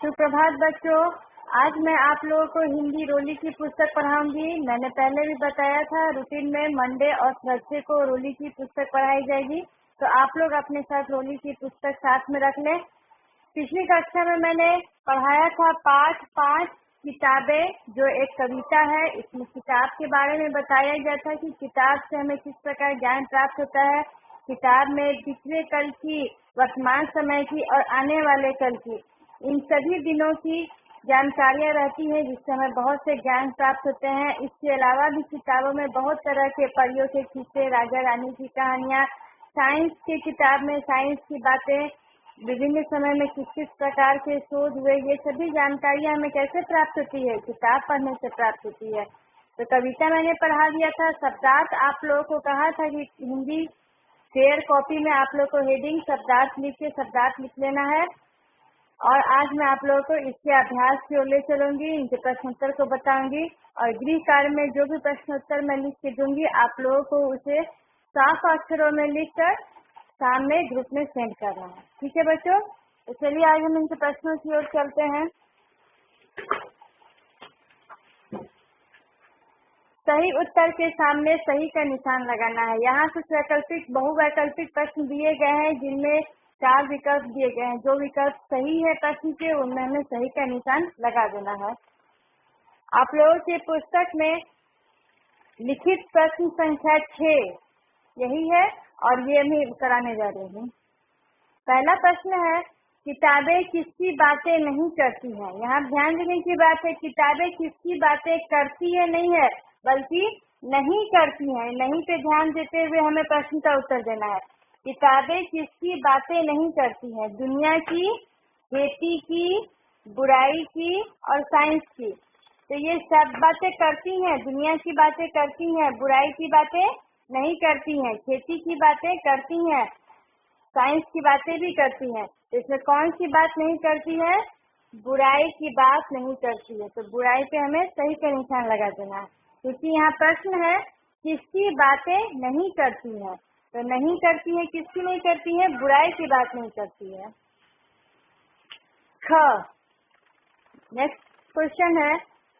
सुप्रभात बच्चों। आज मैं आप लोगों को हिंदी रोली की पुस्तक पढ़ाऊंगी। मैंने पहले भी बताया था रूटीन में मंडे और थर्सडे को रोली की पुस्तक पढ़ाई जाएगी, तो आप लोग अपने साथ रोली की पुस्तक साथ में रख लें। पिछली कक्षा में मैंने पढ़ाया था पाठ 5 किताबें, जो एक कविता है। इसमें किताब के बारे में बताया गया था कि किताब से हमें किस प्रकार ज्ञान प्राप्त होता है। किताब में पिछले कल की, वर्तमान समय की और आने वाले कल की, इन सभी दिनों की जानकारियां रहती हैं, जिससे हमें बहुत से ज्ञान प्राप्त होते हैं। इसके अलावा भी किताबों में बहुत तरह के परियों के किस्से, राजा रानी की कहानियां, साइंस की किताब में साइंस की बातें, विभिन्न समय में किस किस प्रकार के शोध हुए, ये सभी जानकारियां हमें कैसे प्राप्त होती है? किताब पढ़ने से प्राप्त होती है। तो कविता मैंने पढ़ा दिया था। शब्दार्थ आप लोगों को कहा था कि हिंदी शेयर कॉपी में आप लोग को हेडिंग शब्दार्थ लिख के शब्दार्थ लिख लेना है। और आज मैं आप लोगों को इसके अभ्यास की ओर ले चलूंगी, इनके प्रश्नोत्तर को बताऊंगी और गृह कार्य में जो भी प्रश्नोत्तर मैं लिख के दूंगी, आप लोगों को उसे साफ अक्षरों में लिखकर सामने ग्रुप में सेंड करना है। ठीक है बच्चों? तो चलिए आज हम इनके प्रश्नों की ओर चलते हैं। सही उत्तर के सामने सही का निशान लगाना है। यहाँ कुछ वैकल्पिक, बहुवैकल्पिक प्रश्न दिए गए हैं, जिनमें 4 विकल्प दिए गए हैं। जो विकल्प सही है प्रश्न के, उनमें हमें सही का निशान लगा देना है। आप लोगों की पुस्तक में लिखित प्रश्न संख्या 6 यही है और ये मैं कराने जा रही हूँ। पहला प्रश्न है, किताबें किसकी बातें नहीं करती हैं? यहाँ ध्यान देने की बात है, किताबें किसकी बातें करती है नहीं है, बल्कि नहीं करती हैं। नहीं पे ध्यान देते हुए हमें प्रश्न का उत्तर देना है। किताबें किसकी बातें नहीं करती हैं? दुनिया की, खेती की, बुराई की और साइंस की। तो ये सब बातें करती हैं। दुनिया की बातें करती हैं, बुराई की बातें नहीं करती हैं, खेती की बातें करती हैं, साइंस की बातें भी करती हैं। तो इसमें कौन सी बात नहीं करती है? बुराई की बात नहीं करती है। तो बुराई पे हमें सही का निशान लगा देना है, क्योंकि यहाँ प्रश्न है किसकी बातें नहीं करती है। तो नहीं करती है, किसकी नहीं करती है? बुराई की बात नहीं करती है। ख नेक्स्ट क्वेश्चन है,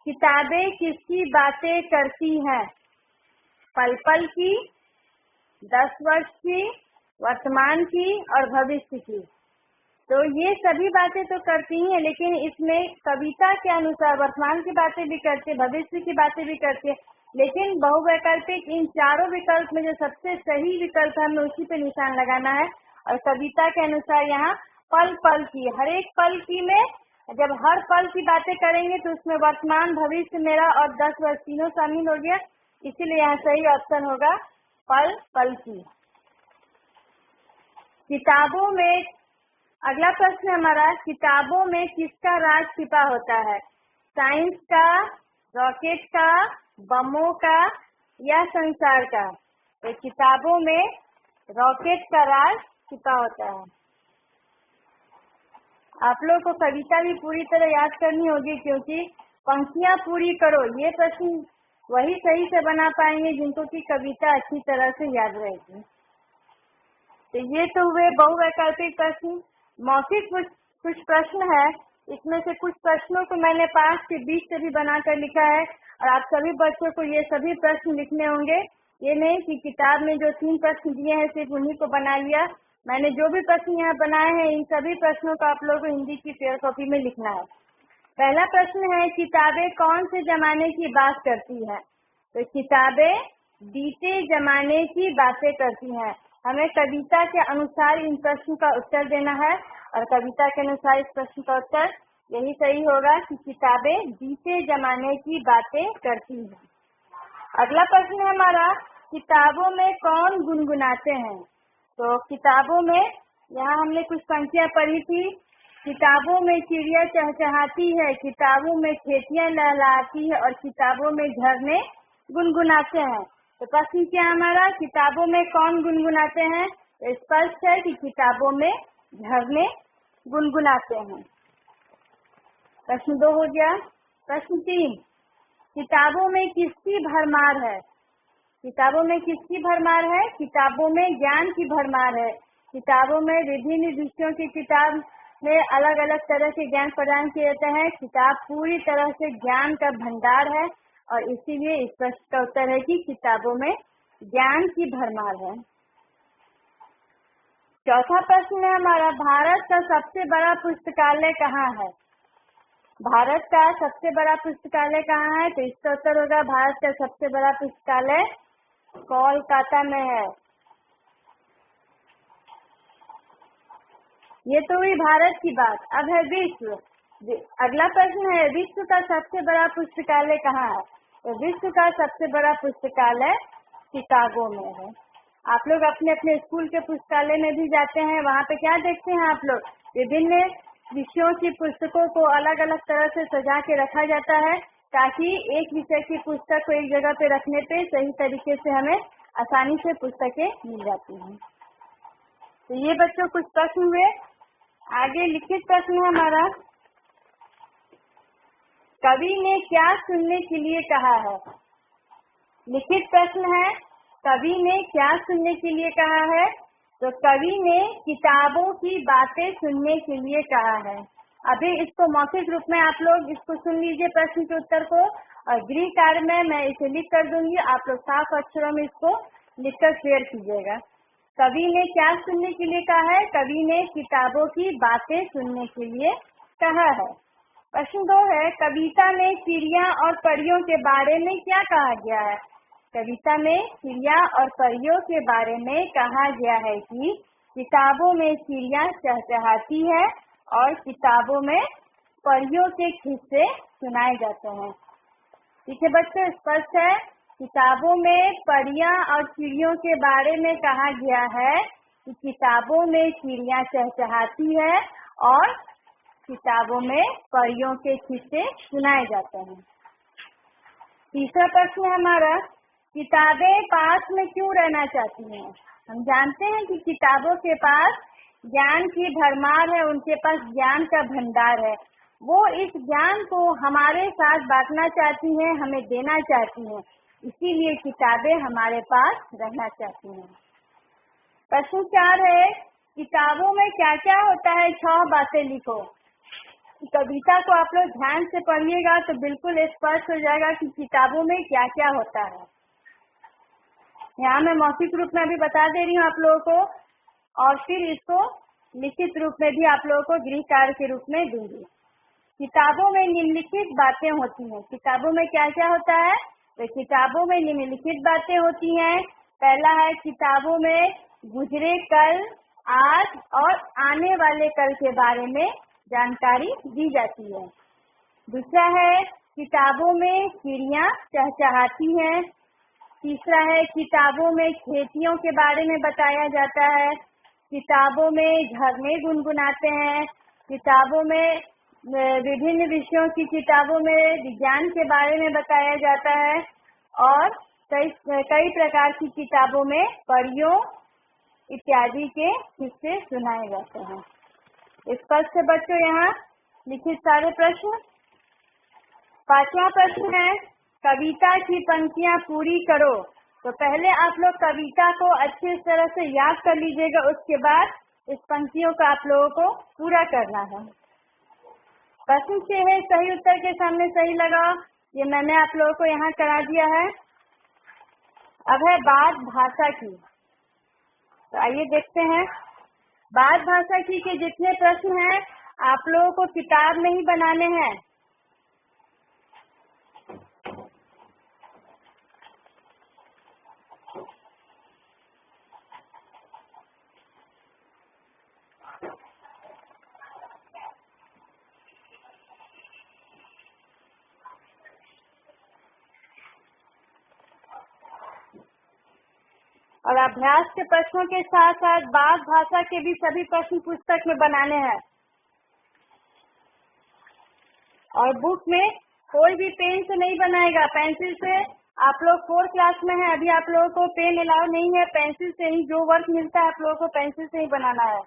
किताबें किसकी बातें करती हैं? पल पल की, 10 वर्ष की, वर्तमान की और भविष्य की। तो ये सभी बातें तो करती हैं, लेकिन इसमें कविता के अनुसार वर्तमान की बातें भी करती है, भविष्य की बातें भी करती है, लेकिन बहुवैकल्पिक इन चारों विकल्प में जो सबसे सही विकल्प है, हमें उसी पे निशान लगाना है। और कविता के अनुसार यहाँ पल पल की, हर एक पल की में जब हर पल की बातें करेंगे तो उसमें वर्तमान, भविष्य मेरा और 10 वर्ष तीनों शामिल हो गया, इसीलिए यहाँ सही ऑप्शन होगा पल पल की। किताबों में अगला प्रश्न हमारा, किताबों में किसका राज छिपा होता है? साइंस का, रॉकेट का, बमों का या संसार का? तो किताबों में रॉकेट का राज छिपा होता है। आप लोग को कविता भी पूरी तरह याद करनी होगी, क्योंकि पंक्तियां पूरी करो, ये प्रश्न वही सही से बना पाएंगे जिनको की कविता अच्छी तरह से याद रहेगी। तो ये तो हुए बहुवैकल्पिक प्रश्न। मौखिक कुछ प्रश्न है, इसमें से कुछ प्रश्नों को मैंने 5 के 20 से भी बनाकर लिखा है और आप सभी बच्चों को ये सभी प्रश्न लिखने होंगे। ये नहीं कि किताब में जो 3 प्रश्न दिए हैं सिर्फ उन्हीं को बना लिया। मैंने जो भी प्रश्न यहाँ बनाए हैं, इन सभी प्रश्नों को आप लोगों को हिंदी की शेयर कॉपी में लिखना है। पहला प्रश्न है, किताबें कौन से जमाने की बात करती है? तो किताबें बीते जमाने की बातें करती हैं। हमें कविता के अनुसार इन प्रश्न का उत्तर देना है और कविता के अनुसार इस प्रश्न का उत्तर यही सही होगा कि किताबें बीते जमाने की बातें करती हैं। अगला प्रश्न है हमारा, किताबों में कौन गुनगुनाते हैं? तो किताबों में यहाँ हमने कुछ पंक्तियां पढ़ी थी। किताबों में चिड़िया चहचहाती है, किताबों में खेतियां लहलहाती है और किताबों में झरने गुनगुनाते हैं। तो प्रश्न क्या हमारा, किताबों में कौन गुनगुनाते हैं? तो स्पष्ट है कि किताबों में झरने गुनगुनाते हैं। प्रश्न 2 हो गया। प्रश्न 3, किताबों में किसकी भरमार है? किताबों में किसकी भरमार है? किताबों में ज्ञान की भरमार है। किताबों में विभिन्न विषयों की किताब में अलग अलग तरह के ज्ञान प्रदान किए जाते हैं। किताब पूरी तरह से ज्ञान का भंडार है और इसीलिए इस प्रश्न का उत्तर है कि किताबों में ज्ञान की भरमार है। चौथा प्रश्न है हमारा, भारत का सबसे बड़ा पुस्तकालय कहाँ है? भारत का सबसे बड़ा पुस्तकालय कहाँ है? तो इसका उत्तर होगा भारत का सबसे बड़ा पुस्तकालय कोलकाता में है। ये तो हुई भारत की बात। अब है विश्व। अगला प्रश्न है, विश्व का सबसे बड़ा पुस्तकालय कहाँ है? तो विश्व का सबसे बड़ा पुस्तकालय शिकागो में है। आप लोग अपने अपने स्कूल के पुस्तकालय में भी जाते हैं, वहाँ पे क्या देखते हैं आप लोग? विभिन्न विषयों की पुस्तकों को अलग अलग तरह से सजा के रखा जाता है ताकि एक विषय की पुस्तक को एक जगह पे रखने पे सही तरीके से हमें आसानी से पुस्तकें मिल जाती हैं। तो ये बच्चों कुछ प्रश्न हुए। आगे लिखित प्रश्न है हमारा, कवि ने क्या सुनने के लिए कहा है? लिखित प्रश्न है, कवि ने क्या सुनने के लिए कहा है? तो कवि ने किताबों की बातें सुनने के लिए कहा है। अभी इसको मौखिक रूप में आप लोग इसको सुन लीजिए प्रश्न के उत्तर को, और गृह कार्य में मैं इसे लिख कर दूंगी, आप लोग साफ अक्षरों में इसको लिखकर शेयर कीजिएगा। कवि ने क्या सुनने के लिए कहा है? कवि ने किताबों की बातें सुनने के लिए कहा है। प्रश्न 2 है, कविता में चिड़िया और परियों के बारे में क्या कहा गया है? कविता में चिड़िया और परियों के बारे में कहा गया है कि किताबों में चिड़िया चहचहाती है और किताबों में परियों के किस्से सुनाए जाते हैं। ठीक है बच्चों, स्पष्ट है। किताबों में परियां और चिड़ियों के बारे में कहा गया है कि किताबों में चिड़िया चहचहाती है और किताबों में परियों के किस्से सुनाए जाते हैं। तीसरा प्रश्न है हमारा, किताबें पास में क्यों रहना चाहती हैं? हम जानते हैं कि किताबों के पास ज्ञान की भरमार है, उनके पास ज्ञान का भंडार है। वो इस ज्ञान को हमारे साथ बांटना चाहती हैं, हमें देना चाहती हैं, इसीलिए किताबें हमारे पास रहना चाहती हैं। प्रश्न 4 है, किताबों में क्या क्या होता है? 6 बातें लिखो। कविता को आप लोग ध्यान से पढ़िएगा तो बिल्कुल स्पष्ट हो जाएगा कि किताबों में क्या क्या होता है। यहाँ मैं मौखिक रूप में अभी बता दे रही हूँ आप लोगों को, और फिर इसको लिखित रूप में भी आप लोगों को गृह कार्य के रूप में दूंगी। किताबों में निम्नलिखित बातें होती हैं। किताबों में क्या क्या होता है? तो किताबों में निम्नलिखित बातें होती हैं। पहला है, किताबों में गुजरे कल, आज और आने वाले कल के बारे में जानकारी दी जाती है। दूसरा है, किताबों में चिड़िया चहचहाती हैं। तीसरा है, किताबों में खेतियों के बारे में बताया जाता है। किताबों में झरने गुनगुनाते हैं। किताबों में विभिन्न विषयों की किताबों में विज्ञान के बारे में बताया जाता है और कई प्रकार की किताबों में परियों इत्यादि के किस्से सुनाए जाते हैं। स्पष्ट है बच्चों यहाँ लिखित सारे प्रश्न। 5वां प्रश्न है, कविता की पंक्तियां पूरी करो। तो पहले आप लोग कविता को अच्छी तरह से याद कर लीजिएगा, उसके बाद इस पंक्तियों को आप लोगों को पूरा करना है। प्रश्न 6 है, सही उत्तर के सामने सही लगाओ। ये मैंने आप लोगों को यहाँ करा दिया है। अब है बात भाषा की, तो आइए देखते हैं। बात भाषा की के जितने प्रश्न हैं आप लोगों को किताब में ही बनाने हैं। और अभ्यास के प्रश्नों के साथ साथ बात भाषा के भी सभी प्रश्न पुस्तक में बनाने हैं। और बुक में कोई भी पेन से नहीं बनाएगा, पेंसिल से। आप लोग 4th क्लास में है, अभी आप लोगों को पेन अलाउ नहीं है, पेंसिल से ही जो वर्क मिलता है आप लोगों को पेंसिल से ही बनाना है।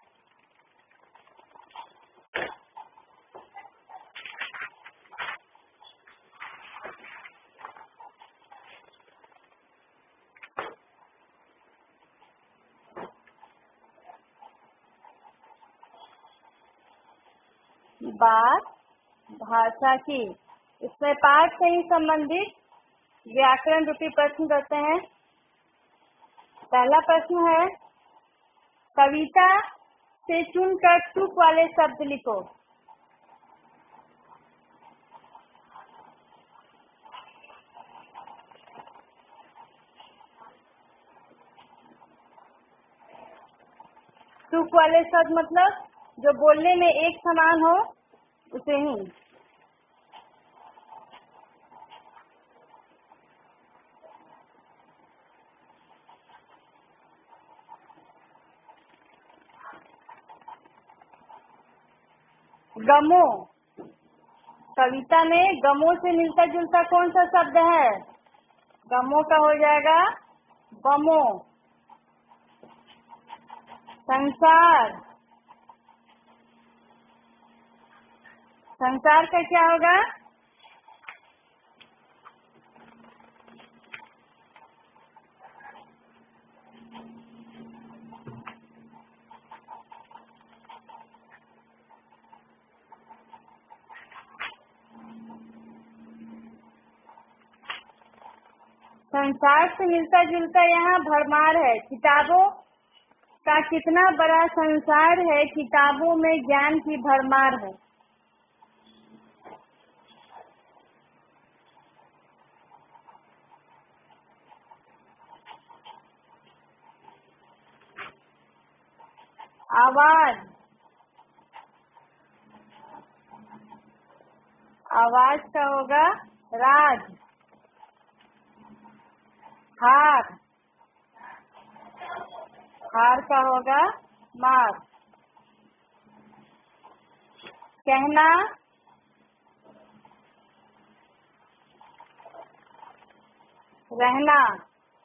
बात भाषा की। इसमें पाठ से ही संबंधित व्याकरण रूपी प्रश्न करते हैं। पहला प्रश्न है, कविता से चुनकर तुक वाले शब्द लिखो। तुक वाले शब्द मतलब जो बोलने में एक समान हो, उसे ही। गमो, कविता में गमो से मिलता जुलता कौन सा शब्द है? गमो का हो जाएगा बमो। संसार, संसार का क्या होगा? संसार से मिलता जुलता यहाँ भरमार है। किताबों का कितना बड़ा संसार है, किताबों में ज्ञान की भरमार है। आवाज, आवाज का होगा राज। हार, हार का होगा मार। कहना, रहना।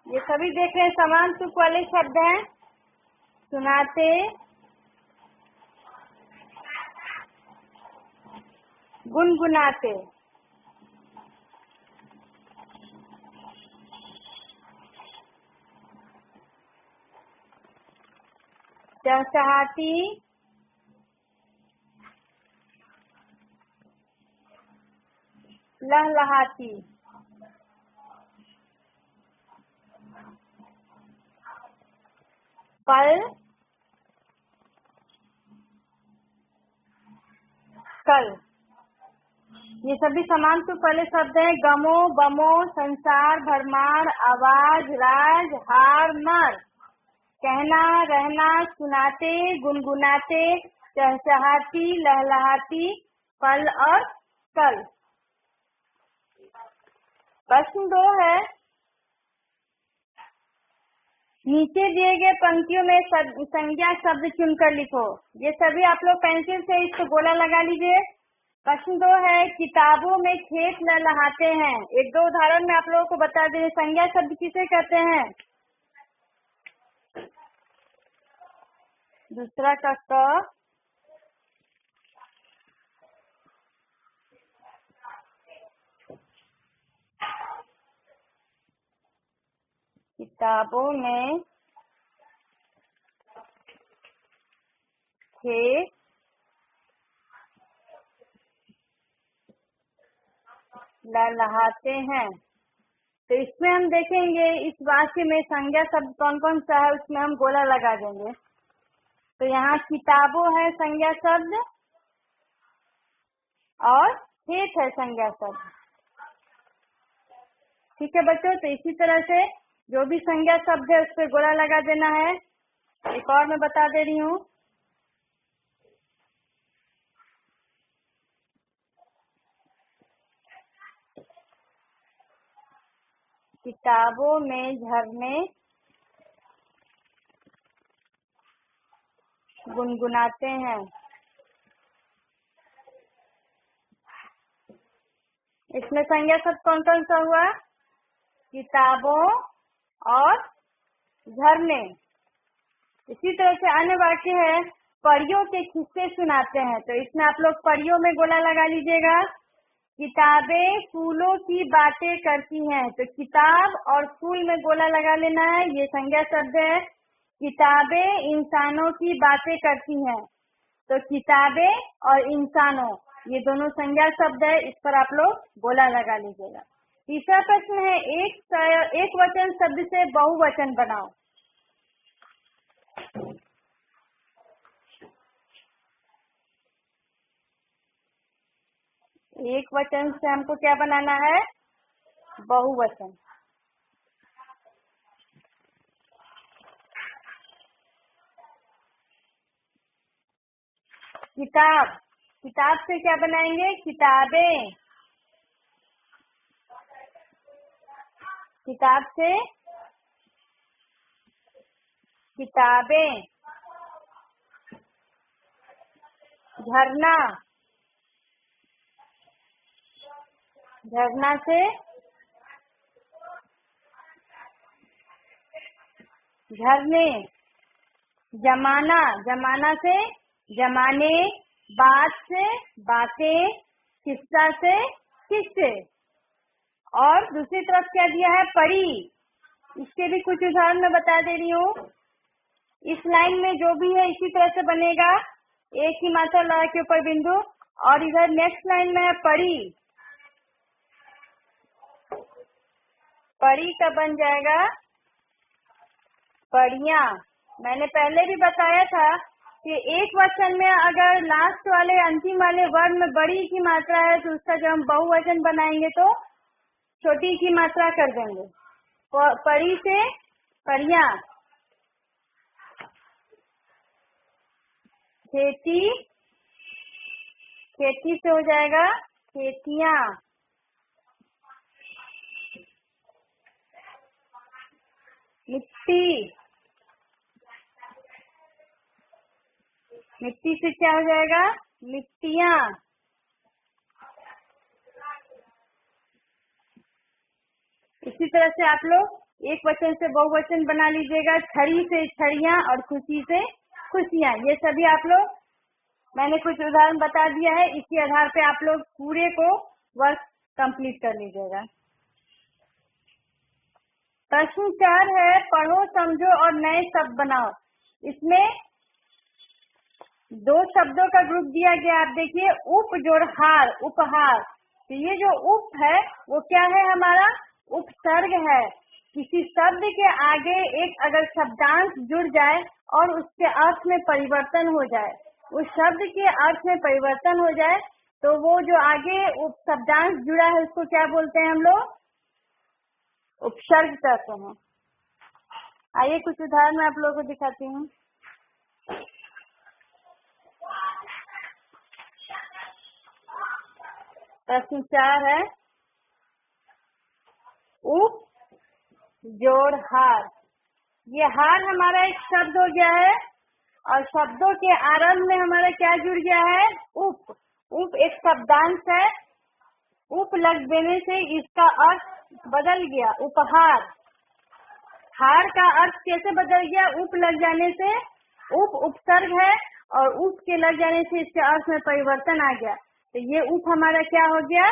ये सभी देख रहे हैं समान तुक वाले शब्द हैं। सुनाते, गुनगुनाते। चहचहाती, लहलहाती। पल, कल। ये सभी समान तुक वाले शब्द हैं। गमो, बमो, संसार, भरमार, आवाज, राज, हार, मार। कहना, रहना, सुनाते, गुनगुनाते, चहचहाती, लहलहाती, पल और कल। प्रश्न 2 है, नीचे दिए गए पंक्तियों में संज्ञा शब्द चुनकर लिखो। ये सभी आप लोग पेंसिल से इसको गोला लगा लीजिए। प्रश्न 2 है, किताबों में खेत लहलहाते हैं। एक दो उदाहरण में आप लोगों को बता दें, संज्ञा शब्द किसे कहते हैं? दूसरा का क, किताबों में खेत लहलहाते हैं। तो इसमें हम देखेंगे इस वाक्य में संज्ञा शब्द कौन कौन सा है, उसमें हम गोला लगा देंगे। तो यहाँ किताबों है संज्ञा शब्द और खेत है संज्ञा शब्द। ठीक है बच्चों, तो इसी तरह से जो भी संज्ञा शब्द है उस पर गोला लगा देना है। एक और मैं बता दे रही हूँ, किताबों में झरने गुनगुनाते हैं। इसमें संज्ञा शब्द कौन कौन सा हुआ? किताबों और झरने। इसी तरह से अन्य वाक्य है, परियों के किस्से सुनाते हैं। तो इसमें आप लोग परियों में गोला लगा लीजिएगा। किताबें फूलों की बातें करती हैं। तो किताब और फूल में गोला लगा लेना है, ये संज्ञा शब्द है। किताबें इंसानों की बातें करती हैं। तो किताबें और इंसानों ये दोनों संज्ञा शब्द है, इस पर आप लोग गोला लगा लीजिएगा। तीसरा प्रश्न है, एक वचन शब्द से बहुवचन बनाओ। एक वचन से हमको क्या बनाना है? बहुवचन। किताब, किताब से क्या बनाएंगे? किताबें। किताब से किताबें। झरना, झरना से झरने। जमाना, जमाना से जमाने। बात से बातें। किस्सा से किस्से। और दूसरी तरफ क्या दिया है? परी। इसके भी कुछ उदाहरण मैं बता दे रही हूँ। इस लाइन में जो भी है इसी तरह से बनेगा, एक ही मात्रा लगा के ऊपर बिंदु। और इधर नेक्स्ट लाइन में है परी। परी का बन जाएगा परियां। मैंने पहले भी बताया था कि एक वचन में अगर लास्ट वाले अंतिम वाले वर्ण में बड़ी की मात्रा है तो उसका जब हम बहुवचन बनाएंगे तो छोटी की मात्रा कर देंगे। परी से परियां। खेती, खेती से हो जाएगा खेतियां। मिट्टी, मिट्टी से क्या हो जाएगा? मिट्टियां। इसी तरह से आप लोग एक वचन से बहुवचन बना लीजिएगा। छड़ी से छड़ियां और खुशी से खुशियां। ये सभी आप लोग, मैंने कुछ उदाहरण बता दिया है, इसी आधार पे आप लोग पूरे को वर्क कंप्लीट कर लीजिएगा। प्रश्न 4 है, पढ़ो, समझो और नए शब्द बनाओ। इसमें दो शब्दों का ग्रुप दिया गया। आप देखिए, उप जोड़ हार, उपहार। तो ये जो उप है वो क्या है? हमारा उपसर्ग है। किसी शब्द के आगे एक अगर शब्दांश जुड़ जाए और उसके अर्थ में परिवर्तन हो जाए, उस शब्द के अर्थ में परिवर्तन हो जाए, तो वो जो आगे शब्दांश जुड़ा है उसको क्या बोलते हैं हम लोग? उपसर्ग कहते हैं। आइए कुछ उदाहरण मैं आप लोगों को दिखाती हूँ। प्रश्न 4 है, उप जोड़ हार। ये हार हमारा एक शब्द हो गया है और शब्दों के आरंभ में हमारा क्या जुड़ गया है? उप। उप एक शब्दांश है, उप लग देने से इसका अर्थ बदल गया, उपहार। हार का अर्थ कैसे बदल गया? उप लग जाने से। उप उपसर्ग है और उप के लग जाने से इसके अर्थ में परिवर्तन आ गया, तो ये उप हमारा क्या हो गया?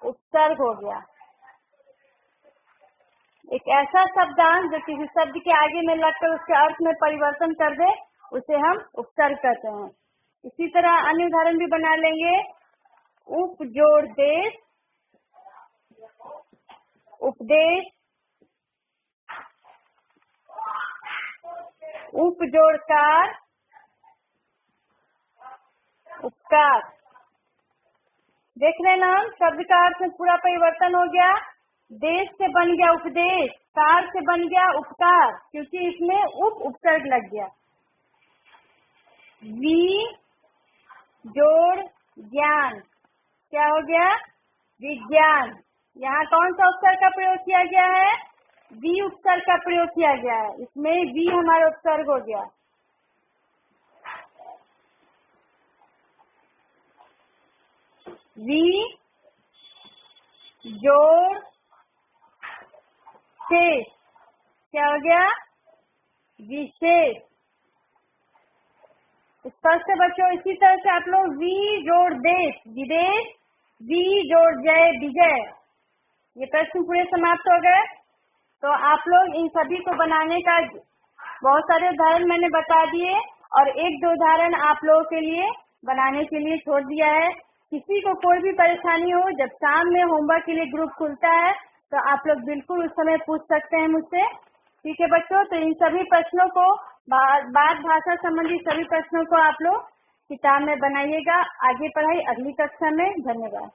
उपसर्ग हो गया। एक ऐसा शब्दांश जो किसी शब्द के आगे में लगकर उसके अर्थ में परिवर्तन कर दे उसे हम उपसर्ग कहते हैं। इसी तरह अन्य उदाहरण भी बना लेंगे। उप जोड़ देश, उपदेश। उप जोड़ कार, उपकार। देख रहे हैं ना, शब्द का अर्थ में पूरा परिवर्तन हो गया। देश से बन गया उपदेश, कार से बन गया उपकार, क्योंकि इसमें उप उपसर्ग लग गया। वी जोड़ ज्ञान, क्या हो गया? विज्ञान। यहाँ कौन सा उपसर्ग का प्रयोग किया गया है? वी उपसर्ग का प्रयोग किया गया है। इसमें वी हमारा उपसर्ग हो गया। वी जोड़ शेष, क्या हो गया? विशेष। स्पष्ट है बच्चों। इसी तरह से आप लोग वी जोड़ देश, विदेश। वी जोड़ जय, विजय। ये प्रश्न पूरे समाप्त हो गए। तो आप लोग इन सभी को बनाने का बहुत सारे उदाहरण मैंने बता दिए और एक दो उदाहरण आप लोगों के लिए बनाने के लिए छोड़ दिया है। किसी को कोई भी परेशानी हो, जब शाम में होमवर्क के लिए ग्रुप खुलता है तो आप लोग बिल्कुल उस समय पूछ सकते हैं मुझसे। ठीक है बच्चों, तो इन सभी प्रश्नों को बात भाषा संबंधी सभी प्रश्नों को आप लोग किताब में बनाइएगा। आगे पढ़ाई अगली कक्षा में। धन्यवाद।